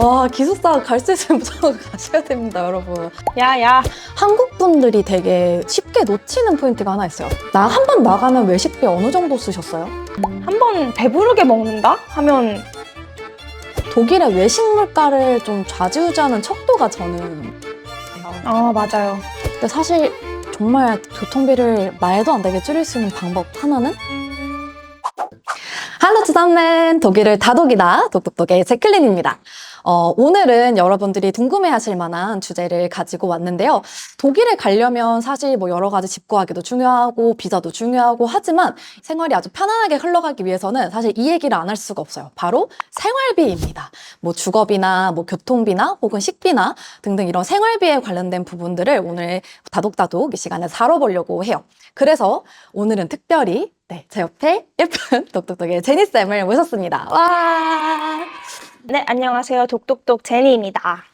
와, 기숙사 갈 수 있으면 무조건 가셔야 됩니다, 여러분. 야야. 한국 분들이 되게 쉽게 놓치는 포인트가 하나 있어요. 나 한 번 나가면 외식비 어느 정도 쓰셨어요? 한 번 배부르게 먹는다 하면 독일의 외식 물가를 좀 좌지우지하는 척도가 저는 맞아요. 근데 사실 정말 교통비를 말도 안 되게 줄일 수 있는 방법 하나는 할로 zusammen 독일을 다독이다 독독독의 제클린입니다. 오늘은 여러분들이 궁금해하실 만한 주제를 가지고 왔는데요. 독일에 가려면 사실 뭐 여러 가지 집 구하기도 중요하고 비자도 중요하고 하지만 생활이 아주 편안하게 흘러가기 위해서는 사실 이 얘기를 안 할 수가 없어요. 바로 생활비입니다. 뭐 주거비나 뭐 교통비나 혹은 식비나 등등 이런 생활비에 관련된 부분들을 오늘 다독다독 이 시간에 다뤄보려고 해요. 그래서 오늘은 특별히 제 옆에 예쁜 독독독의 제니쌤을 모셨습니다. 와! 네, 안녕하세요. 독독독 제니입니다.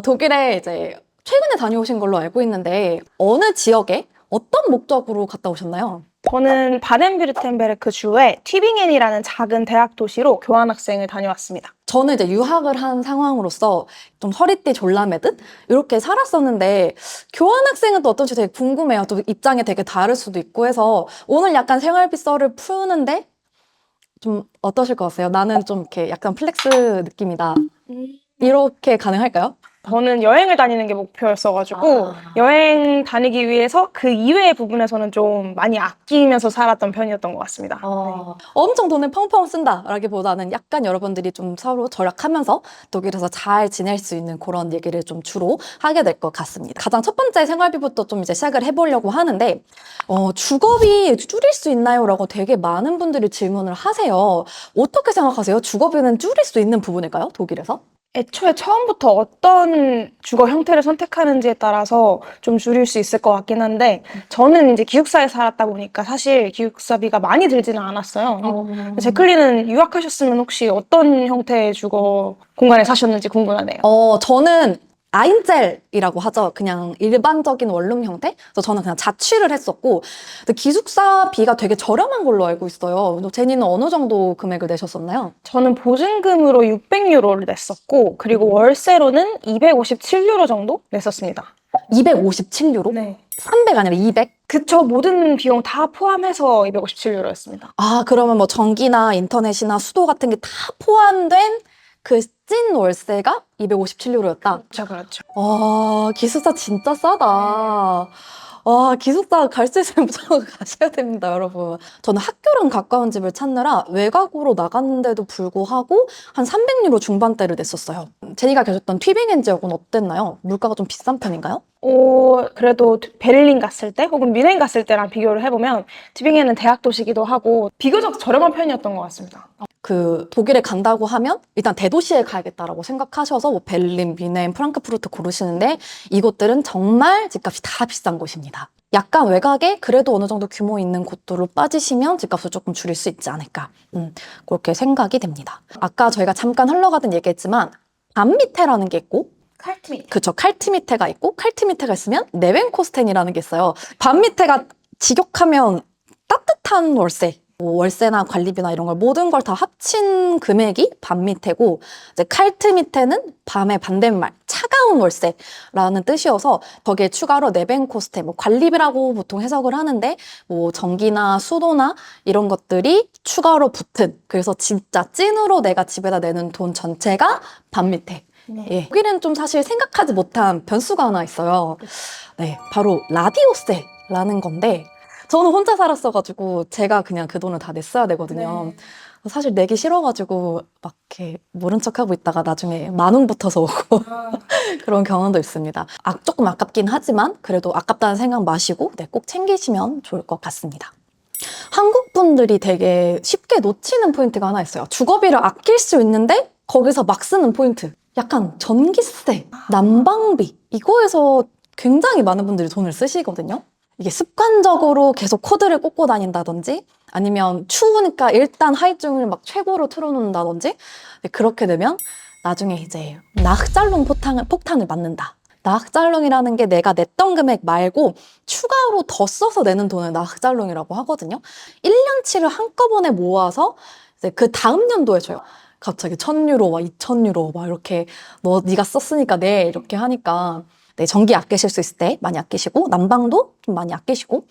독일에 이제 최근에 다녀오신 걸로 알고 있는데 어느 지역에 어떤 목적으로 갔다 오셨나요? 저는 바덴뷰르텐베르크 주의 튜빙겐이라는 작은 대학 도시로 교환학생을 다녀왔습니다. 저는 이제 유학을 한 상황으로서 좀 허리띠 졸라매듯 이렇게 살았었는데 교환학생은 또 어떤지 되게 궁금해요. 또 입장이 되게 다를 수도 있고 해서 오늘 약간 생활비 썰을 푸는데 좀 어떠실 것 같아요? 나는 좀 이렇게 약간 플렉스 느낌이다. 이렇게 가능할까요? 저는 여행을 다니는 게 목표였어가지고 여행 다니기 위해서 그 이외의 부분에서는 좀 많이 아끼면서 살았던 편이었던 것 같습니다. 엄청 돈을 펑펑 쓴다라기보다는 약간 여러분들이 좀 서로 절약하면서 독일에서 잘 지낼 수 있는 그런 얘기를 좀 주로 하게 될 것 같습니다. 가장 첫 번째 생활비부터 좀 이제 시작을 해보려고 하는데 주거비 줄일 수 있나요? 라고 되게 많은 분들이 질문을 하세요. 어떻게 생각하세요? 주거비는 줄일 수 있는 부분일까요? 독일에서? 애초에 처음부터 어떤 주거 형태를 선택하는지에 따라서 좀 줄일 수 있을 것 같긴 한데 저는 이제 기숙사에 살았다 보니까 사실 기숙사비가 많이 들지는 않았어요. 제클리는 유학하셨으면 혹시 어떤 형태의 주거 공간에 사셨는지 궁금하네요. 저는 아인젤이라고 하죠. 그냥 일반적인 원룸 형태? 그래서 저는 그냥 자취를 했었고 근데 기숙사비가 되게 저렴한 걸로 알고 있어요. 제니는 어느 정도 금액을 내셨었나요? 저는 보증금으로 600유로를 냈었고 그리고 월세로는 257유로 정도 냈었습니다. 257유로? 네. 300 아니라 200? 그쵸. 모든 비용 다 포함해서 257유로였습니다. 아, 그러면 뭐 전기나 인터넷이나 수도 같은 게 다 포함된 그 찐 월세가 257유로였다? 그렇죠, 그렇죠. 와, 기숙사 진짜 싸다. 와, 기숙사 갈 수 있으면 무조건 가셔야 됩니다, 여러분. 저는 학교랑 가까운 집을 찾느라 외곽으로 나갔는데도 불구하고 한 300유로 중반대를 냈었어요. 제니가 계셨던 튜빙엔 지역은 어땠나요? 물가가 좀 비싼 편인가요? 그래도 베를린 갔을 때 혹은 뮌헨 갔을 때랑 비교를 해보면 튜빙겐은 대학 도시기도 하고 비교적 저렴한 편이었던 것 같습니다. 독일에 간다고 하면 일단 대도시에 가야겠다라고 생각하셔서 뭐 베를린, 뮌헨, 프랑크푸르트 고르시는데 이곳들은 정말 집값이 다 비싼 곳입니다. 약간 외곽에 그래도 어느 정도 규모 있는 곳들로 빠지시면 집값을 조금 줄일 수 있지 않을까 그렇게 생각이 됩니다. 아까 저희가 잠깐 흘러가던 얘기했지만 밤미테라는 게 있고 칼트미. 그쵸, 칼트미테가 있고 칼트미테가 있으면 네벤코스텐이라는 게 있어요. 밤미테가 직역하면 따뜻한 월세, 뭐 월세나 관리비나 이런 걸 모든 걸 다 합친 금액이 밤미테고 이제 칼트미테는 밤의 반대말 차가운 월세라는 뜻이어서 거기에 추가로 네벤코스텐, 뭐 관리비라고 보통 해석을 하는데 뭐 전기나 수도나 이런 것들이 추가로 붙은 그래서 진짜 찐으로 내가 집에다 내는 돈 전체가 밤미테. 네. 예. 여기는 좀 사실 생각하지 못한 변수가 하나 있어요. 네, 바로 라디오세라는 건데 저는 혼자 살았어가지고 제가 그냥 그 돈을 다 냈어야 되거든요. 사실 내기 싫어가지고 막 이렇게 모른 척하고 있다가 나중에 만 원 붙어서 오고 그런 경험도 있습니다. 조금 아깝긴 하지만 그래도 아깝다는 생각 마시고 꼭 챙기시면 좋을 것 같습니다. 한국 분들이 되게 쉽게 놓치는 포인트가 하나 있어요. 주거비를 아낄 수 있는데 거기서 막 쓰는 포인트. 약간 전기세, 난방비 이거에서 굉장히 많은 분들이 돈을 쓰시거든요. 이게 습관적으로 계속 코드를 꽂고 다닌다든지 아니면 추우니까 일단 하이중을 막 최고로 틀어놓는다든지 그렇게 되면 나중에 이제 나흐잘롱 폭탄을 맞는다. 나흐잘롱이라는 게 내가 냈던 금액 말고 추가로 더 써서 내는 돈을 나흐잘롱이라고 하거든요. 1년치를 한꺼번에 모아서 이제 그 다음 연도에 줘요. 갑자기 1,000유로, 막 2,000유로, 막 이렇게 네가 썼으니까 네 이렇게 하니까 네, 전기 아끼실 수 있을 때 많이 아끼시고 난방도 좀 많이 아끼시고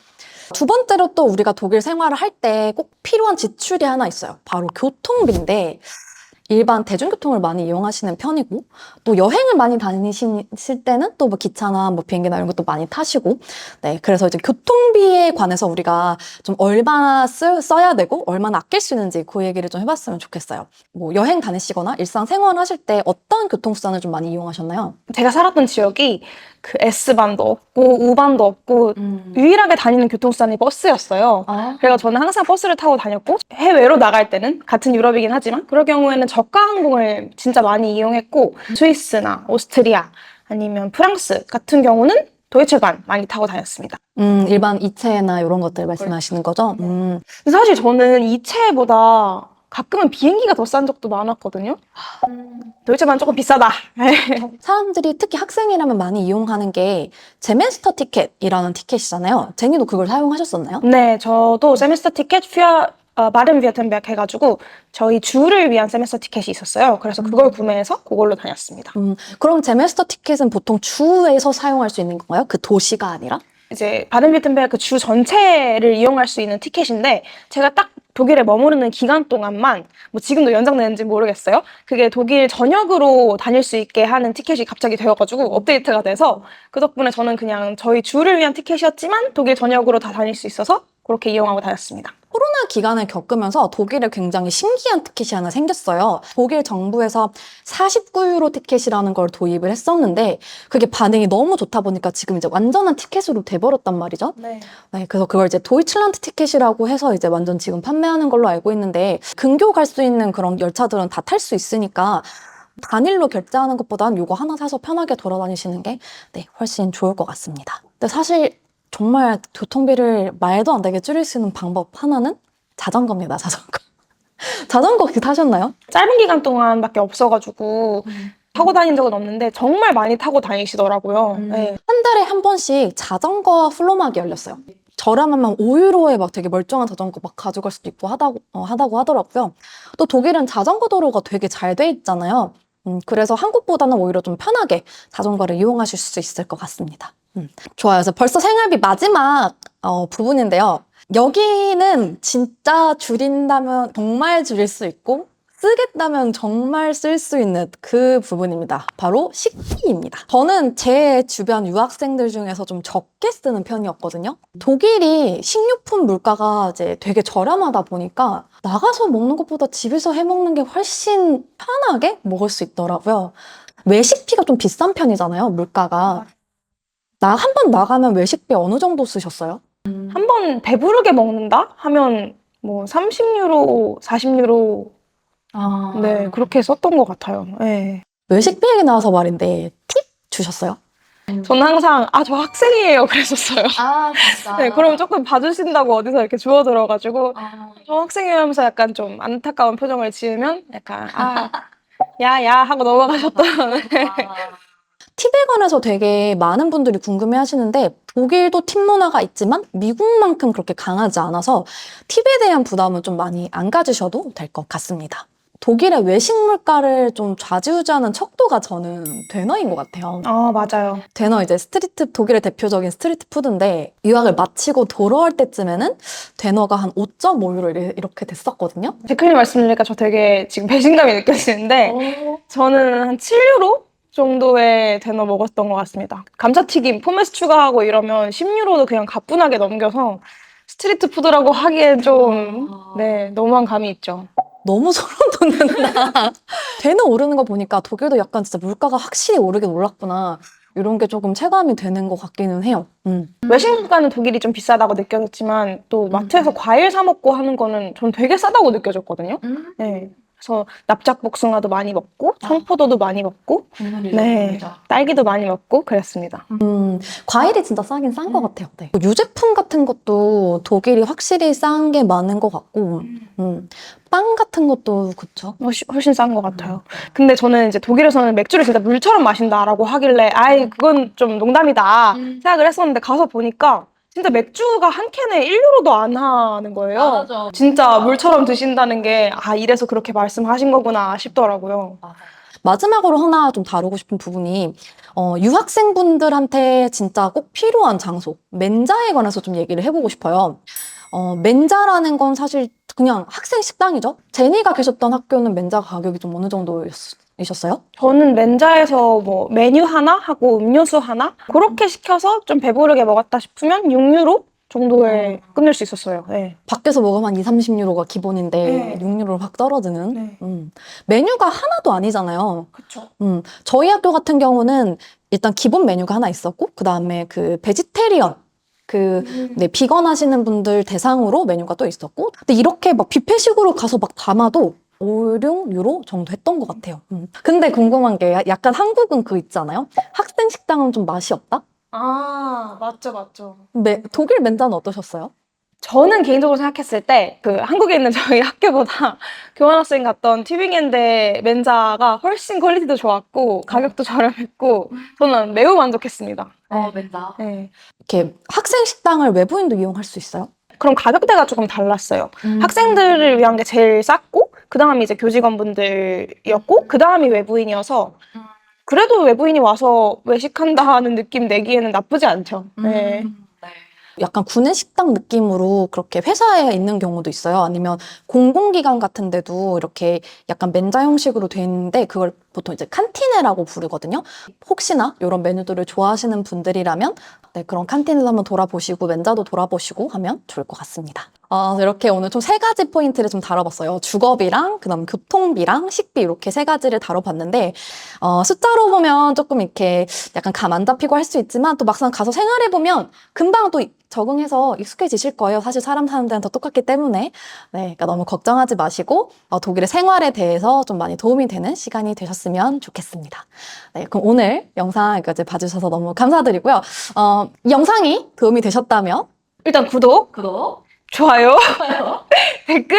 두 번째로 또 우리가 독일 생활을 할 때 꼭 필요한 지출이 하나 있어요. 바로 교통비인데 일반 대중교통을 많이 이용하시는 편이고 또 여행을 많이 다니실 때는 또 뭐 기차나 뭐 비행기나 이런 것도 많이 타시고 네 그래서 이제 교통비에 관해서 우리가 좀 얼마나 써야 되고 얼마나 아낄 수 있는지 그 얘기를 좀 해봤으면 좋겠어요. 뭐 여행 다니시거나 일상생활 하실 때 어떤 교통수단을 좀 많이 이용하셨나요? 제가 살았던 지역이 그 S반도 없고 U반도 없고 유일하게 다니는 교통수단이 버스였어요. 아, 그래서 저는 항상 버스를 타고 다녔고 해외로 나갈 때는 같은 유럽이긴 하지만 그럴 경우에는 저가 항공을 진짜 많이 이용했고 스위스나 오스트리아 아니면 프랑스 같은 경우는 도이체반 많이 타고 다녔습니다. 일반 이체나 이런 것들 말씀하시는 거죠? 근데 사실 저는 이체보다 가끔은 비행기가 더 싼 적도 많았거든요. 도이체반 조금 비싸다. 사람들이 특히 학생이라면 많이 이용하는 게 제메스터 티켓이라는 티켓이잖아요. 제니도 그걸 사용하셨었나요? 네, 저도 세메스터 티켓 바른 비어텐베르 해가지고 저희 주를 위한 세메스터 티켓이 있었어요. 그래서 그걸 구매해서 그걸로 다녔습니다. 그럼 제메스터 티켓은 보통 주에서 사용할 수 있는 건가요? 그 도시가 아니라? 이제 바든 비어텐베르크 주 전체를 이용할 수 있는 티켓인데 제가 딱 독일에 머무르는 기간 동안만 뭐 지금도 연장되는지 모르겠어요. 그게 독일 전역으로 다닐 수 있게 하는 티켓이 갑자기 되어가지고 업데이트가 돼서 그 덕분에 저는 그냥 저희 주를 위한 티켓이었지만 독일 전역으로 다 다닐 수 있어서 그렇게 이용하고 다녔습니다. 코로나 기간을 겪으면서 독일에 굉장히 신기한 티켓이 하나 생겼어요. 독일 정부에서 49유로 티켓이라는 걸 도입을 했었는데 그게 반응이 너무 좋다 보니까 지금 이제 완전한 티켓으로 돼버렸단 말이죠. 네. 네, 그래서 그걸 이제 도이칠란드 티켓이라고 해서 이제 완전 지금 판매하는 걸로 알고 있는데 근교 갈 수 있는 그런 열차들은 다 탈 수 있으니까 단일로 결제하는 것보단 이거 하나 사서 편하게 돌아다니시는 게 네, 훨씬 좋을 것 같습니다. 근데 사실 정말 교통비를 말도 안 되게 줄일 수 있는 방법 하나는 자전거입니다, 자전거. 자전거 혹시 타셨나요? 짧은 기간 동안밖에 없어가지고 타고 다닌 적은 없는데 정말 많이 타고 다니시더라고요. 네. 한 달에 한 번씩 자전거 플로막이 열렸어요. 저렴하면 5유로에 막 되게 멀쩡한 자전거 막 가져갈 수도 있고 하다고 하더라고요. 또 독일은 자전거 도로가 되게 잘 돼 있잖아요. 그래서 한국보다는 오히려 좀 편하게 자전거를 이용하실 수 있을 것 같습니다. 좋아요. 그래서 벌써 생활비 마지막 부분인데요. 여기는 진짜 줄인다면 정말 줄일 수 있고 쓰겠다면 정말 쓸 수 있는 그 부분입니다. 바로 식비입니다. 저는 제 주변 유학생들 중에서 좀 적게 쓰는 편이었거든요. 독일이 식료품 물가가 이제 되게 저렴하다 보니까 나가서 먹는 것보다 집에서 해 먹는 게 훨씬 편하게 먹을 수 있더라고요. 외식비가 좀 비싼 편이잖아요, 물가가. 한 번 나가면 외식비 어느 정도 쓰셨어요? 한 번 배부르게 먹는다 하면 뭐 30유로, 40유로 네, 그렇게 썼던 것 같아요. 네. 외식비 얘기 나와서 말인데 팁 주셨어요? 저는 항상 저 학생이에요 그랬었어요. 아, 진짜. 네, 그럼 조금 봐주신다고 어디서 이렇게 주워 들어가지고 저 학생이에요 하면서 약간 좀 안타까운 표정을 지으면 약간 야야 하고 넘어가셨던 팁에 관해서 되게 많은 분들이 궁금해 하시는데 독일도 팁 문화가 있지만 미국만큼 그렇게 강하지 않아서 팁에 대한 부담은 좀 많이 안 가지셔도 될 것 같습니다. 독일의 외식 물가를 좀 좌지우지하는 척도가 저는 데너인 것 같아요. 맞아요. 데너 이제 독일의 대표적인 스트리트 푸드인데 유학을 마치고 돌아올 때쯤에는 데너가 한 5.5유로 이렇게 됐었거든요. 데크님 말씀 들으니까 저 되게 지금 배신감이 느껴지는데 저는 한 7유로 정도의 데너 먹었던 것 같습니다. 감자튀김, 포메스 추가하고 이러면 10유로도 그냥 가뿐하게 넘겨서 스트리트 푸드라고 하기엔 좀 너무한 감이 있죠. 너무 소름 돋는다. 데너 오르는 거 보니까 독일도 약간 진짜 물가가 확실히 오르긴 올랐구나. 이런 게 조금 체감이 되는 것 같기는 해요. 외식 물가는 독일이 좀 비싸다고 느껴졌지만 또 마트에서 과일 사 먹고 하는 거는 전 되게 싸다고 느껴졌거든요. 네. 그래서 납작 복숭아도 많이 먹고 청포도도 많이 먹고 네, 딸기도 많이 먹고 그랬습니다. 과일이 진짜 싸긴 싼 것 같아요. 네. 유제품 같은 것도 독일이 확실히 싼 게 많은 것 같고, 빵 같은 것도 그쵸? 훨씬 싼 것 같아요. 근데 저는 이제 독일에서는 맥주를 진짜 물처럼 마신다라고 하길래 그건 좀 농담이다 생각을 했었는데 가서 보니까 진짜 맥주가 한 캔에 1유로도 안 하는 거예요. 맞아. 진짜 물처럼 드신다는 게, 이래서 그렇게 말씀하신 거구나 싶더라고요. 마지막으로 하나 좀 다루고 싶은 부분이 유학생분들한테 진짜 꼭 필요한 장소, 멘자에 관해서 좀 얘기를 해보고 싶어요. 멘자라는 건 사실 그냥 학생 식당이죠. 제니가 계셨던 학교는 멘자 가격이 좀 어느 정도이셨어요? 저는 멘자에서 뭐 메뉴 하나 하고 음료수 하나 그렇게 시켜서 좀 배부르게 먹었다 싶으면 6유로 정도에 끝낼 수 있었어요. 네. 밖에서 먹으면 한 2, 30유로가 기본인데 네. 6유로 확 떨어지는. 네. 메뉴가 하나도 아니잖아요. 그렇죠. 저희 학교 같은 경우는 일단 기본 메뉴가 하나 있었고 그 다음에 그 베지테리언 네, 비건 하시는 분들 대상으로 메뉴가 또 있었고 근데 이렇게 막 뷔페식으로 가서 막 담아도 5, 6유로 정도 했던 것 같아요. 근데 궁금한 게 약간 한국은 그거 있잖아요. 학생 식당은 좀 맛이 없다? 맞죠. 독일 멘자는 어떠셨어요? 저는 개인적으로 생각했을 때 그 한국에 있는 저희 학교보다 교환학생 갔던 튜빙엔대 멘자가 훨씬 퀄리티도 좋았고 가격도 저렴했고 저는 매우 만족했습니다. 멘자. 네. 이렇게 학생 식당을 외부인도 이용할 수 있어요? 그럼 가격대가 조금 달랐어요. 학생들을 위한 게 제일 쌌고 그 다음이 이제 교직원분들이었고 그 다음이 외부인이어서 그래도 외부인이 와서 외식한다는 느낌 내기에는 나쁘지 않죠. 네. 약간 구내식당 느낌으로 그렇게 회사에 있는 경우도 있어요. 아니면 공공기관 같은 데도 이렇게 약간 멘자 형식으로 돼 있는데 그걸 보통 이제 칸티네라고 부르거든요. 혹시나 이런 메뉴들을 좋아하시는 분들이라면 네, 그런 칸틴을 한번 돌아보시고 멘자도 돌아보시고 하면 좋을 것 같습니다. 이렇게 오늘 좀 3가지 포인트를 좀 다뤄봤어요. 주거비랑 그다음 교통비랑 식비 이렇게 3가지를 다뤄봤는데 숫자로 보면 조금 이렇게 약간 감 안 잡히고 할 수 있지만 또 막상 가서 생활해보면 금방 또 적응해서 익숙해지실 거예요. 사실 사람 사는 데는 다 똑같기 때문에. 네, 그러니까 너무 걱정하지 마시고 독일의 생활에 대해서 좀 많이 도움이 되는 시간이 되셨으면 좋겠습니다. 네, 그럼 오늘 영상 여기까지 봐주셔서 너무 감사드리고요. 이 영상이 도움이 되셨다면 일단 구독, 좋아요, 댓글,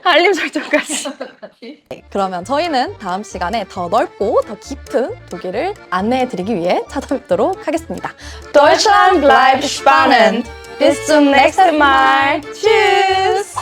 알림 설정까지. 그러면 저희는 다음 시간에 더 넓고 더 깊은 독일을 안내해드리기 위해 찾아뵙도록 하겠습니다. Deutschland bleibt spannend. Bis zum nächsten Mal. Tschüss.